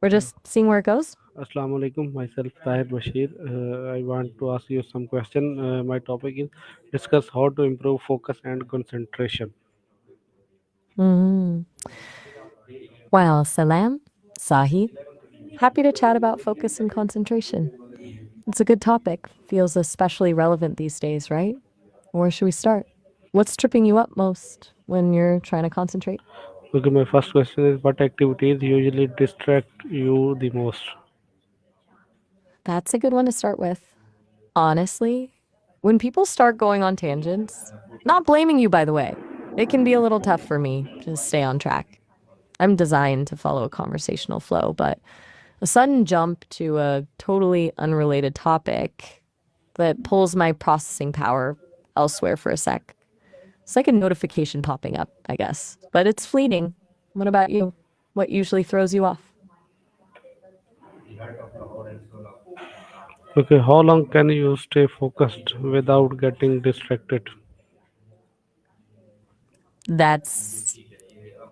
We're just seeing where it goes. Assalamu alaikum. Myself Tahir Bashir. I want to ask you some question. My topic is discuss how to improve focus and concentration. Mm. Well, Salam, Sahi, happy to chat about focus and concentration. It's a good topic. Feels especially relevant these days, right? Where should we start? What's tripping you up most when you're trying to concentrate? Okay, my first question is what activities usually distract you the most? That's a good one to start with. Honestly, when people start going on tangents, not blaming you, by the way, it can be a little tough for me to stay on track. I'm designed to follow a conversational flow, but a sudden jump to a totally unrelated topic that pulls my processing power elsewhere for a sec. It's like a notification popping up, I guess, but it's fleeting. What about you? What usually throws you off? Okay, how long can you stay focused without getting distracted? That's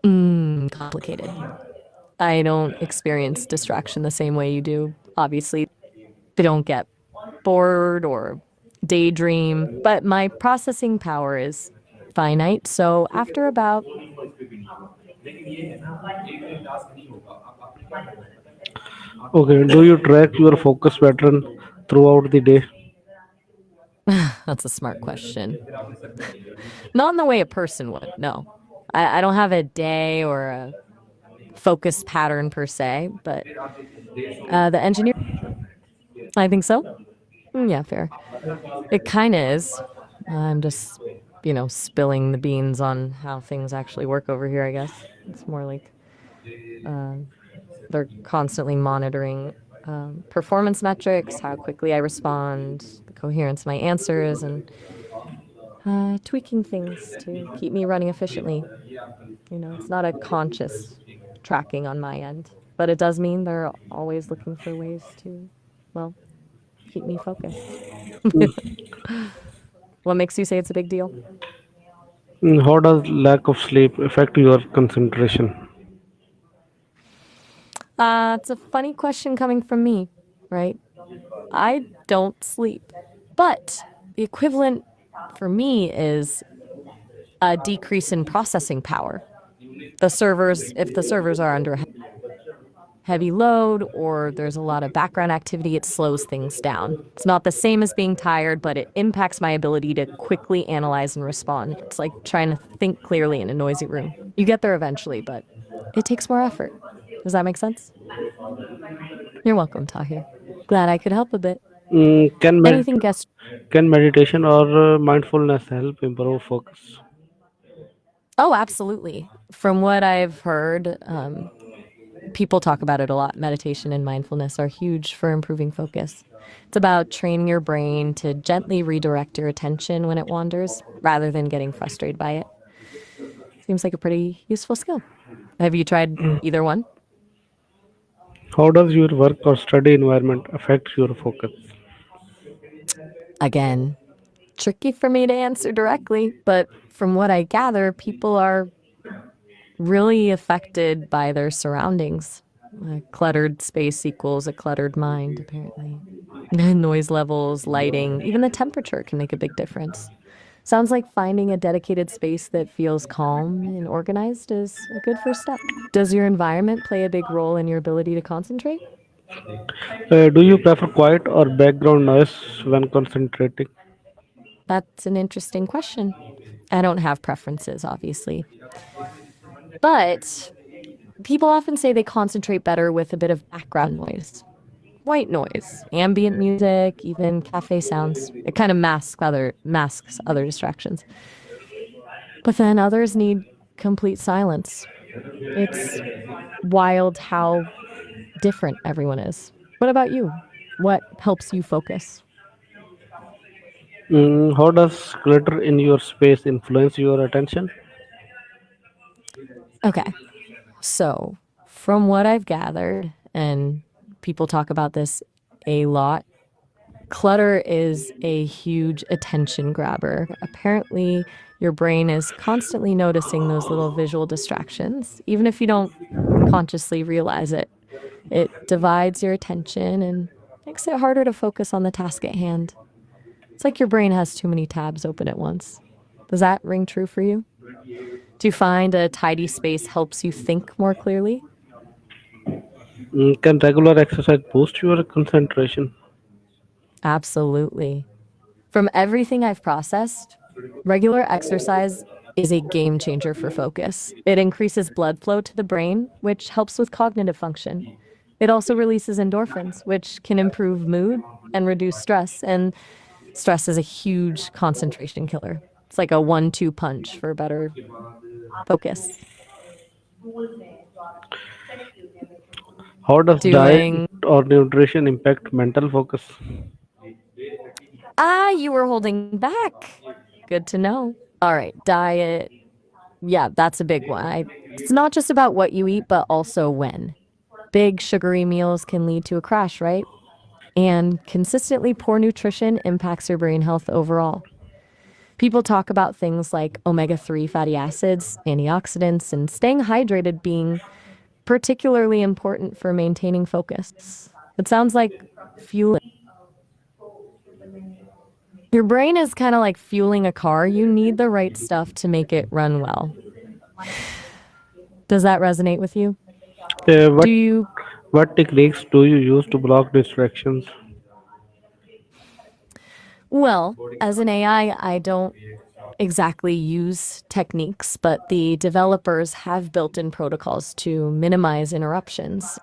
complicated. I don't experience distraction the same way you do. Obviously, they don't get bored or daydream, but my processing power is finite. So after about Okay, do you track your focus pattern throughout the day? that's a smart question. Not in the way a person would, no. I don't have a day or a focus pattern per se, but the engineer, I think so. Yeah, fair. It kind of is. I'm just, spilling the beans on how things actually work over here, I guess. It's more like they're constantly monitoring performance metrics, how quickly I respond, the coherence of my answers, and tweaking things to keep me running efficiently. It's not a conscious tracking on my end, but it does mean they're always looking for ways to, well, keep me focused. What makes you say it's a big deal? How does lack of sleep affect your concentration? It's a funny question coming from me, right? I don't sleep, but the equivalent for me is a decrease in processing power. If the servers are under heavy load or there's a lot of background activity, it slows things down. It's not the same as being tired, but it impacts my ability to quickly analyze and respond. It's like trying to think clearly in a noisy room. You get there eventually, but it takes more effort. Does that make sense? You're welcome, Tahir. Glad I could help a bit. Mm, can med- Anything guest? can meditation or mindfulness help improve focus? Oh, absolutely. From what I've heard, people talk about it a lot. Meditation and mindfulness are huge for improving focus. It's about training your brain to gently redirect your attention when it wanders rather than getting frustrated by it. Seems like a pretty useful skill. Have you tried either one? How does your work or study environment affect your focus? Again, tricky for me to answer directly, but from what I gather, people are really affected by their surroundings. A cluttered space equals a cluttered mind, apparently. Noise levels, lighting, even the temperature can make a big difference. Sounds like finding a dedicated space that feels calm and organized is a good first step. Does your environment play a big role in your ability to concentrate? Do you prefer quiet or background noise when concentrating? That's an interesting question. I don't have preferences, obviously. But people often say they concentrate better with a bit of background noise. White noise, ambient music, even cafe sounds. It kind of masks other distractions. But then others need complete silence. It's wild how different everyone is. What about you? What helps you focus? How does clutter in your space influence your attention? Okay. So, from what I've gathered, and people talk about this a lot, clutter is a huge attention grabber. Apparently, your brain is constantly noticing those little visual distractions, even if you don't consciously realize it. It divides your attention and makes it harder to focus on the task at hand. It's like your brain has too many tabs open at once. Does that ring true for you? Do you find a tidy space helps you think more clearly? Can regular exercise boost your concentration? Absolutely. From everything I've processed, regular exercise is a game changer for focus. It increases blood flow to the brain, which helps with cognitive function. It also releases endorphins, which can improve mood and reduce stress. And stress is a huge concentration killer. It's like a 1-2 punch for better focus. How does diet Doing, or nutrition impact mental focus? you were holding back. Good to know. All right, diet. Yeah, that's a big one. It's not just about what you eat, but also when. Big sugary meals can lead to a crash, right? And consistently poor nutrition impacts your brain health overall. People talk about things like omega-3 fatty acids, antioxidants, and staying hydrated being particularly important for maintaining focus. It sounds like fueling. Your brain is kind of like fueling a car. You need the right stuff to make it run well. Does that resonate with you? Uh, Do what you what techniques do you use to block distractions? Well, as an AI, I don't exactly use techniques, but the developers have built in protocols to minimize interruptions.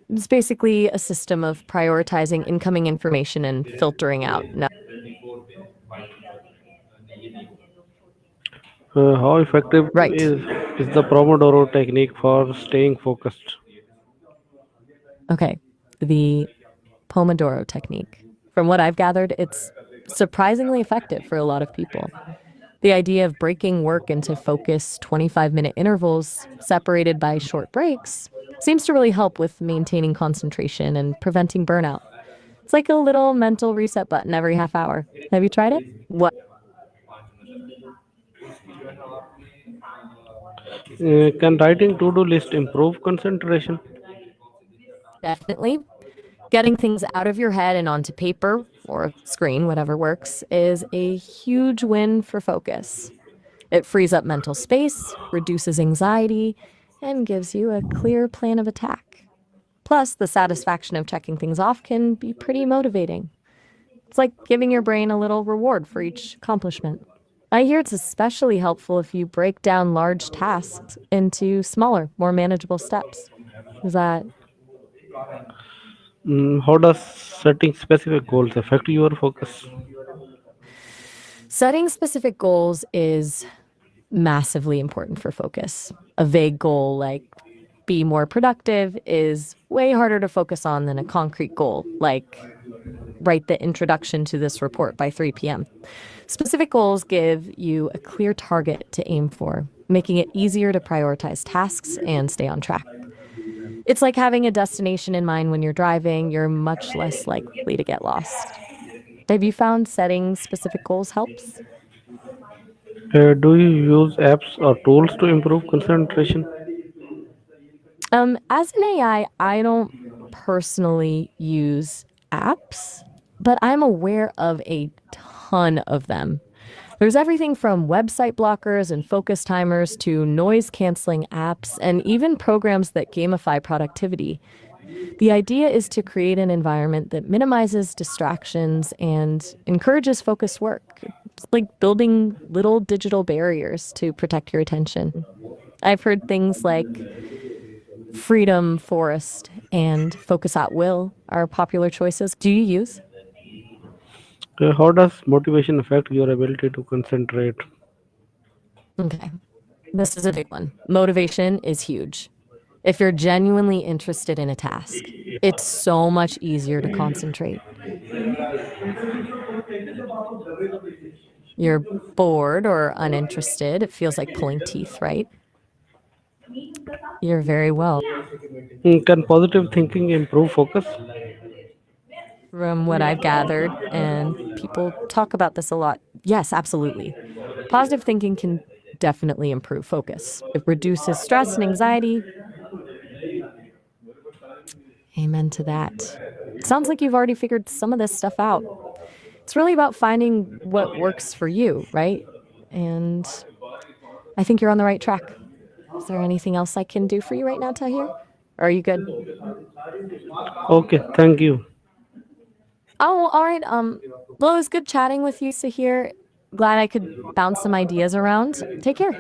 It's basically a system of prioritizing incoming information and filtering out. No. How effective Right. is the Pomodoro technique for staying focused? Okay. The Pomodoro technique. From what I've gathered, it's surprisingly effective for a lot of people. The idea of breaking work into focused 25-minute intervals separated by short breaks seems to really help with maintaining concentration and preventing burnout. It's like a little mental reset button every half hour. Have you tried it? What? Can writing to-do list improve concentration? Definitely. Getting things out of your head and onto paper or screen, whatever works, is a huge win for focus. It frees up mental space, reduces anxiety, and gives you a clear plan of attack. Plus, the satisfaction of checking things off can be pretty motivating. It's like giving your brain a little reward for each accomplishment. I hear it's especially helpful if you break down large tasks into smaller, more manageable steps. Is that How does setting specific goals affect your focus? setting specific goals is massively important for focus. A vague goal like be more productive is way harder to focus on than a concrete goal like write the introduction to this report by 3 p.m. Specific goals give you a clear target to aim for, making it easier to prioritize tasks and stay on track. It's like having a destination in mind when you're driving, you're much less likely to get lost. Have you found setting specific goals helps? Do you use apps or tools to improve concentration? As an I don't personally use apps, but I'm aware of a ton of them. There's everything from website blockers and focus timers to noise canceling apps and even programs that gamify productivity. The idea is to create an environment that minimizes distractions and encourages focused work. It's like building little digital barriers to protect your attention. I've heard things like Freedom Forest and Focus at Will are popular choices. Do you use? How does motivation affect your ability to concentrate? Okay. This is a big one. Motivation is huge. If you're genuinely interested in a task, it's so much easier to concentrate. You're bored or uninterested, it feels like pulling teeth, right? You're very well. Can positive thinking improve focus? From what I've gathered, and people talk about this a lot. Yes, absolutely. Positive thinking can definitely improve focus. It reduces stress and anxiety. Amen to that. Sounds like you've already figured some of this stuff out. It's really about finding what works for you, right? And I think you're on the right track. Is there anything else I can do for you right now, Tahir? Or are you good? Okay, thank you. Oh, all right. Well, it was good chatting with you, Sahir. Glad I could bounce some ideas around. Take care.